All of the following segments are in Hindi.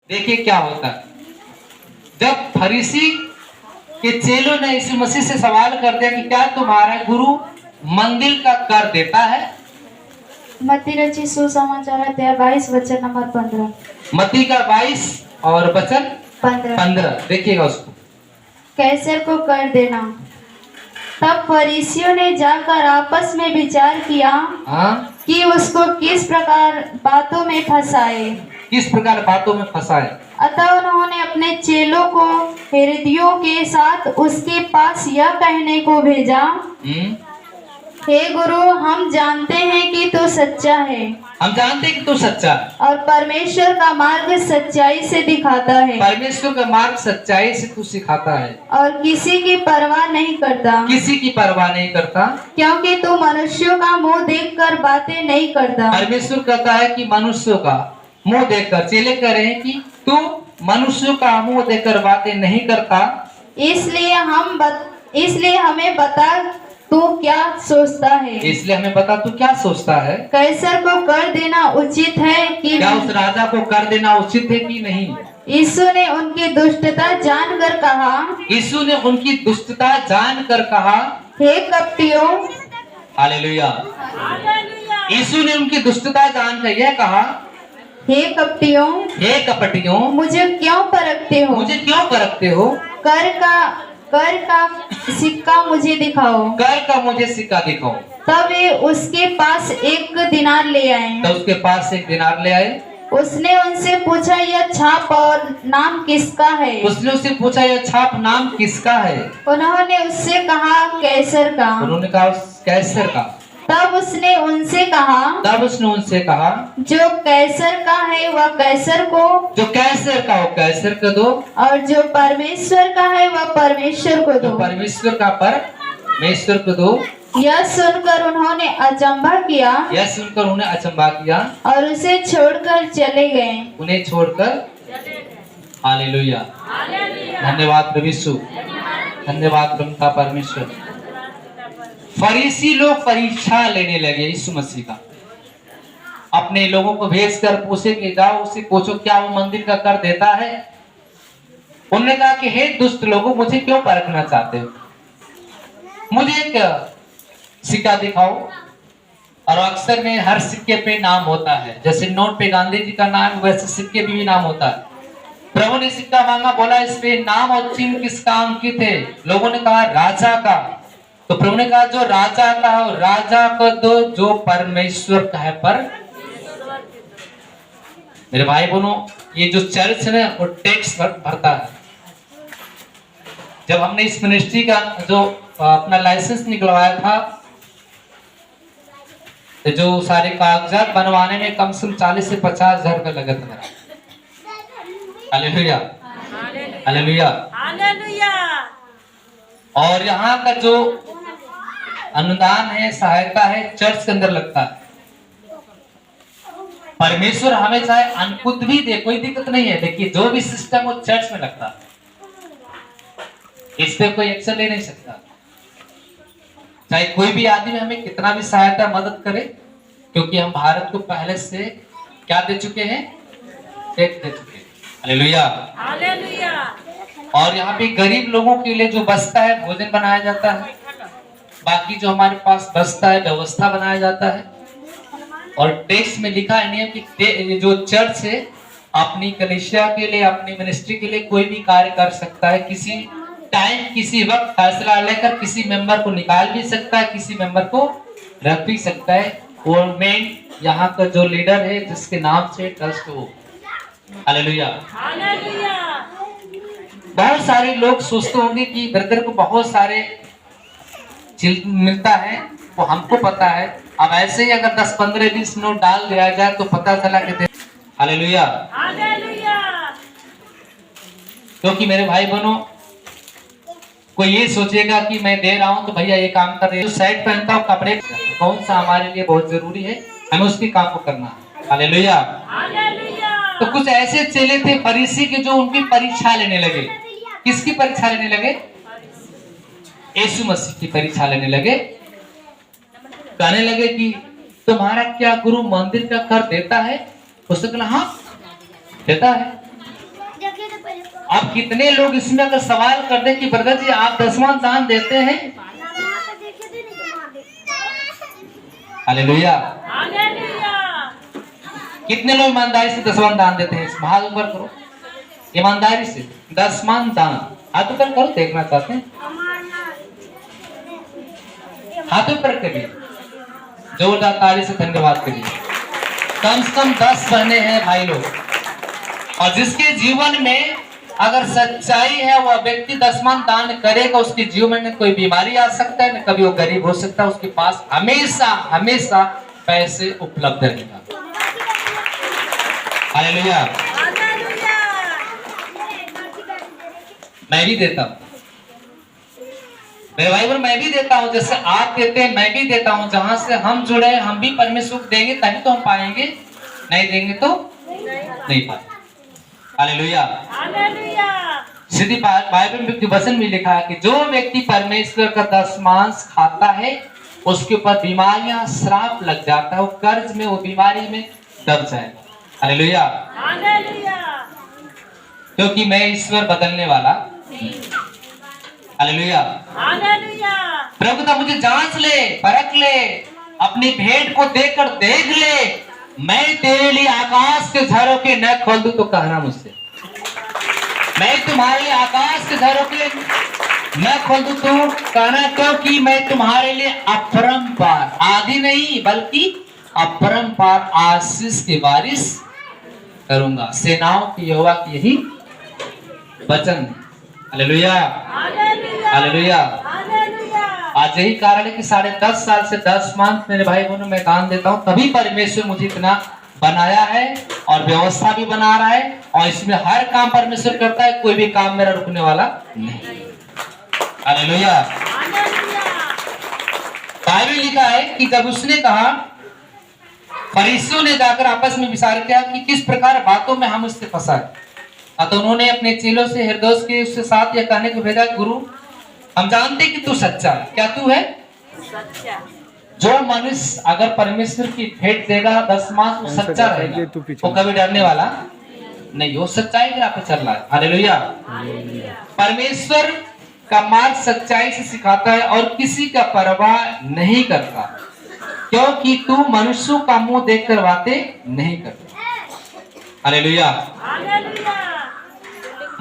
देखिए क्या होता है। जब फरीसी के चेलों ने यीशु मसीह से सवाल कर दिया कि क्या तुम्हारा गुरु मंदिर का कर देता है। मत्ती रचित सुसमाचार अध्याय 22 वचन नंबर 15। मत्ती का 22 और वचन 15 देखिएगा उसको। कैसर को कर देना। तब फरीसियों ने जाकर आपस में विचार किया कि उसको किस प्रकार बातों में फंसाए। किस प्रकार बातों में फंसाए। अतः उन्होंने अपने चेलों को हेरोदियों के साथ उसके पास यह कहने को भेजा, हे गुरु, हम जानते हैं कि तू सच्चा है। हम जानते हैं कि तू सच्चा है और परमेश्वर का मार्ग सच्चाई से दिखाता है। परमेश्वर का मार्ग सच्चाई से तू सिखाता है और किसी की परवाह नहीं करता। किसी की परवाह नहीं करता। क्योंकि तू मनुष्यों का मुंह देखकर बातें नहीं करता। परमेश्वर कहता है कि मनुष्यों का मुंह देखकर, चेले कह रहे हैं कि तू मनुष्यों का मुंह देखकर बातें नहीं करता। इसलिए हमें बता तू क्या सोचता है। इसलिए हमें बता तू क्या सोचता है। कैसर को कर देना उचित है कि क्या उस राजा को कर देना उचित है कि नहीं। यीशु ने उनकी दुष्टता जानकर कहा। यीशु ने उनकी दुष्टता जानकर कहा, हे कपटियों। हालेलुया। यीशु ने उनकी दुष्टता जानकर यह कहा, हे कपटियों, हे कपटियों, मुझे क्यों परखते हो। मुझे क्यों परखते हो। कर का सिक्का मुझे दिखाओ। कर का मुझे सिक्का दिखाओ। तब वे उसके पास 1 दिनार ले आए। तो उसके पास 1 दिनार ले आए। उसने उनसे पूछा, यह छाप और नाम किसका है। उसने उससे पूछा, यह छाप नाम किसका है। उन्होंने उससे कहा, कैसर का। उन्होंने कहा कैसर का। तब उसने उनसे कहा, जो कैसर का है वह कैसर को, जो कैसर का हो कैसर को दो, और जो परमेश्वर का है वह परमेश्वर को दो। परमेश्वर का परमेश्वर को दो। यह सुनकर उन्होंने अचंभा किया और उसे छोड़कर चले गए। उन्हें छोड़कर। हालेलुया। धन्यवाद प्रभु यीशु, धन्यवाद प्रभु परमेश्वर। फरीसी लोग परीक्षा लेने लगे यीशु मसीह का। अपने लोगों को भेजकर पूछे कि जाओ उससे पूछो क्या वो मंदिर का कर देता है। उन्होंने कहा कि हे दुष्ट लोगों, मुझे क्यों परखना चाहते हो। मुझे एक सिक्का दिखाओ। और अक्सर में हर सिक्के पे नाम होता है। जैसे नोट पे गांधी जी का नाम, वैसे सिक्के पे भी नाम होता है। प्रभु ने सिक्का मांगा, बोला इस पे नाम और चिन्ह किसका अंकित है। लोगों ने कहा राजा का। तो प्रभु ने कहा जो राजा का हो राजा को दो, जो परमेश्वर का है पर। मेरे भाई बहनों, ये जो चर्च है वो टैक्स भरता है। जब हमने इस मिनिस्ट्री का जो अपना लाइसेंस निकलवाया था, तो जो सारे कागजात बनवाने में कम से कम 40 से 50 हजार रुपये लगा था। Hallelujah, hallelujah, hallelujah. और यहाँ का जो अनुदान है, सहायता है, चर्च के अंदर लगता है। परमेश्वर हमें चाहे अनकुत भी दे, कोई दिक्कत नहीं है। देखिए जो भी सिस्टम वो चर्च में लगता है, इस पे कोई एक्शन ले नहीं सकता। चाहे कोई भी आदमी हमें कितना भी सहायता मदद करे, क्योंकि हम भारत को पहले से क्या दे चुके हैं, टैक्स दे चुके हैं। Hallelujah, hallelujah. और यहाँ पे गरीब लोगों के लिए जो बचता है भोजन बनाया जाता है। बाकी जो हमारे पास बचता है व्यवस्था बनाया जाता है। और टैक्स में लिखा है नियम कि जो चर्च है अपनी कलीसिया के लिए, अपनी मिनिस्ट्री के लिए कोई भी कार्य कर सकता है। किसी टाइम किसी वक्त फैसला लेकर किसी मेंबर को निकाल भी सकता है, किसी मेंबर को रख भी सकता है। और मेन यहाँ का जो लीडर है जिसके नाम से ट्रस्ट हो। Hallelujah, hallelujah. बहुत सारे लोग सोचते होंगे कि ब्रदर को बहुत सारे चीज मिलता है, वो हमको पता है। अब ऐसे ही अगर 10, 15, 20 नोट डाल दिया जाए तो पता चला कि हालेलुया, हालेलुया। क्योंकि मेरे भाई बहनों, कोई ये सोचेगा कि मैं दे रहा हूं तो भैया ये काम कर रहे हैं। जो शर्ट पहनता हूं, कपड़े कौन सा हमारे लिए बहुत जरूरी है, हमें उसकी काम को करना है। Hallelujah, hallelujah. तो कुछ ऐसे चेले थे फरीसी के जो उनकी परीक्षा लेने लगे। किसकी परीक्षा लेने लगे? यीशु मसीह की परीक्षा लेने लगे। कहने लगे कि तुम्हारा क्या गुरु मंदिर का कर देता है? उसने कहा हाँ देता है। अब कितने लोग इसमें अगर सवाल कर दे कि ब्रदर जी आप दसवां दान देते हैं? हालेलुया। कितने लोग ईमानदारी से दसवां दान देते हैं? हाथ ऊपर करो, ईमानदारी से दसवां दान हाथ ऊपर करो, देखना चाहते हैं हाथ ऊपर करिए, जोरदार ताली से धन्यवाद करिए। कम से कम 10 बहने हैं भाई लोग, और जिसके जीवन में अगर सच्चाई है वह व्यक्ति दसवां दान करेगा, उसके जीवन में कोई बीमारी आ सकता है, न कभी वो गरीब हो सकता है, उसके पास हमेशा हमेशा पैसे उपलब्ध रहेगा। हालेलुया। मैं भी देता हूँ मेरे भाई बहन, मैं भी देता हूँ, जैसे आप देते हैं मैं भी देता हूँ। जहां से हम जुड़े हम भी परमेश्वर को देंगे तभी तो हम पाएंगे, नहीं देंगे तो नहीं पाएंगे। हालेलुया। सीधी बाइबल में वचन में लिखा है कि जो व्यक्ति परमेश्वर का दशमांश खाता है उसके ऊपर बीमारियां श्राप लग जाता है, वो कर्ज में, वो बीमारी में दब जाएगा। हालेलुया। क्योंकि मैं ईश्वर बदलने वाला। हालेलुया। प्रभु तो मुझे जांच ले, परख ले, अपनी भेंट को देखकर देख ले, मैं तेरे लिए आकाश के झरोखे न खोल दूं तो कहना मुझसे। मैं तुम्हारे लिए आकाश के झरोखे न खोल दूं तो कहना, क्योंकि मैं तुम्हारे लिए अपरंपार, आदि नहीं बल्कि अपरंपार आशीष की बारिश करूंगा। सेनाओं की यहोवा की यही वचन। हालेलुया। हालेलुया। आज यही कारण है कि 10.5 साल से 10 मंथ मेरे भाई बहनों मैं दान देता हूँ, तभी परमेश्वर मुझे इतना बनाया है और व्यवस्था भी बना रहा है, और इसमें हर काम परमेश्वर करता है, कोई भी काम मेरा रुकने वाला नहीं। हालेलुया। बाइबल लिखा है कि जब उसने कहा, फरीसियों ने जाकर आपस में विचार किया कि किस प्रकार बातों में हम उससे फंसाए, तो उन्होंने अपने चेलों से हेरोदेस के उसके साथ यह कहने को भेजा, गुरु हम जानते कि तू सच्चा है। क्या तू है? सच्चा। जो मनुष्य अगर परमेश्वर की भेंट देगा दशमांश, वो सच्चा रहेगा, वो कभी डरने वाला नहीं, वो सच्चाई के राह पे चल रहा है। हालेलुया। परमेश्वर का मार्ग सच्चाई से सिखाता है और किसी का परवाह नहीं करता, क्योंकि तू मनुष्यों का मुंह देखकर बातें नहीं करता। हालेलुया।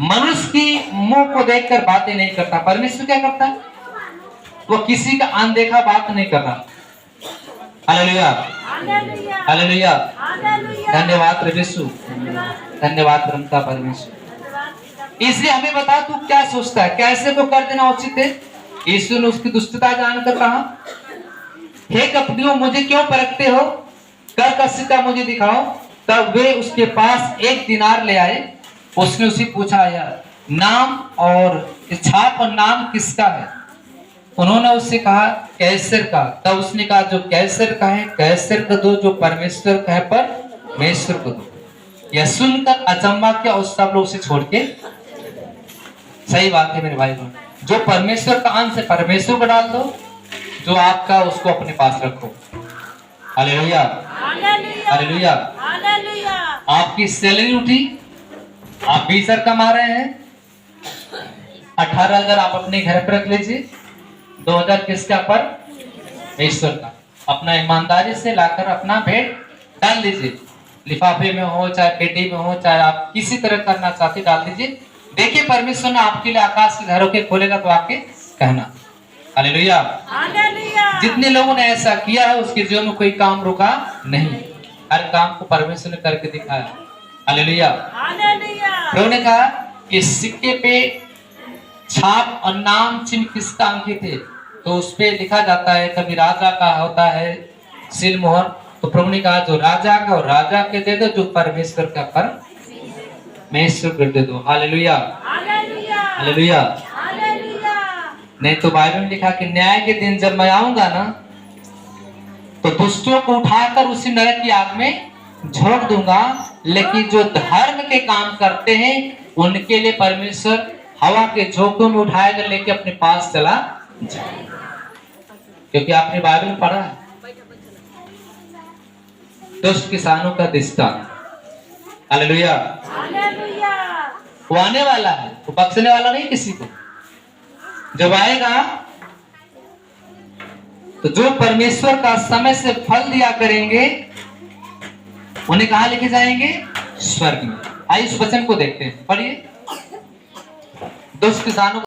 मनुष्य की मुंह को देखकर बातें नहीं करता। परमेश्वर क्या करता है? वो किसी का अनदेखा बात नहीं कर रहा। हालेलुया। हालेलुया। धन्यवाद प्रभु, धन्यवाद ब्रह्मता परमेश्वर। इसलिए हमें बता तू क्या सोचता है, कैसे को कर देना उचित है? यीशु ने उसकी दुष्टता जानकर कहा, हे कपटियों मुझे क्यों परखते हो, कर कस्यता मुझे दिखाओ। तब वे उसके पास 1 दिनार ले आए। उसने उसे पूछा, यार नाम और छाप और नाम किसका है? उन्होंने उससे कहा, कैसर का। तब उसने कहा, जो कैसर का है कैसर को दो, जो परमेश्वर का है परमेश्वर को दो। यह सुनकर अचंभा किया और सब लोग उसे छोड़ के। सही बात है मेरे भाई बहन, जो परमेश्वर का अंश है परमेश्वर को डाल दो, जो आपका उसको अपने पास रखो। हालेलुया। हालेलुया। आपकी सैलरी उठी, आप 20,000 कमा रहे हैं, 18,000 आप अपने घर पर रख लीजिए, 2,000 किसका? पर ईश्वर का। अपना ईमानदारी से लाकर अपना भेंट डाल दीजिए, लिफाफे में हो चाहे पेटी में हो, चाहे आप किसी तरह करना चाहते डाल दीजिए। देखिए परमेश्वर ने आपके लिए आकाश के झरोखे खोलेगा तो आपके कहना। हालेलुया। जितने लोगों ने ऐसा किया है उसके जीवन में कोई काम रुका नहीं, हर काम को परमेश्वर ने करके दिखाया। हालेलुया। प्रभु ने कहा कि सिक्के पे छाप और नाम चिन्ह किसका अंकित है, तो उस पे लिखा जाता है, कभी राजा का होता है सील मोहर, तो प्रभु ने कहा जो राजा का और राजा के दे दो, जो परमेश्वर का परमेश्वर को दे दो। हालेलुया। हालेलुया। नहीं तो बाइबल में लिखा कि न्याय के दिन जब मैं आऊंगा ना, तो दुष्टों को उठाकर उसी नरक की आग में झोंक दूंगा, लेकिन जो धर्म के काम करते हैं उनके लिए परमेश्वर हवा के झोंकों में उठाएगा, लेके अपने पास चला जाएगा। क्योंकि आपने बाइबल में पढ़ा है दुष्ट किसानों का दृष्टांत। हालेलुया। वो आने वाला है, वो बख्शने वाला नहीं किसी को। जब आएगा तो जो परमेश्वर का समय से फल दिया करेंगे उन्हें कहां लेके जाएंगे? स्वर्ग में। आइए इस वचन को देखते हैं, पढ़िए। दुष्ट किसानों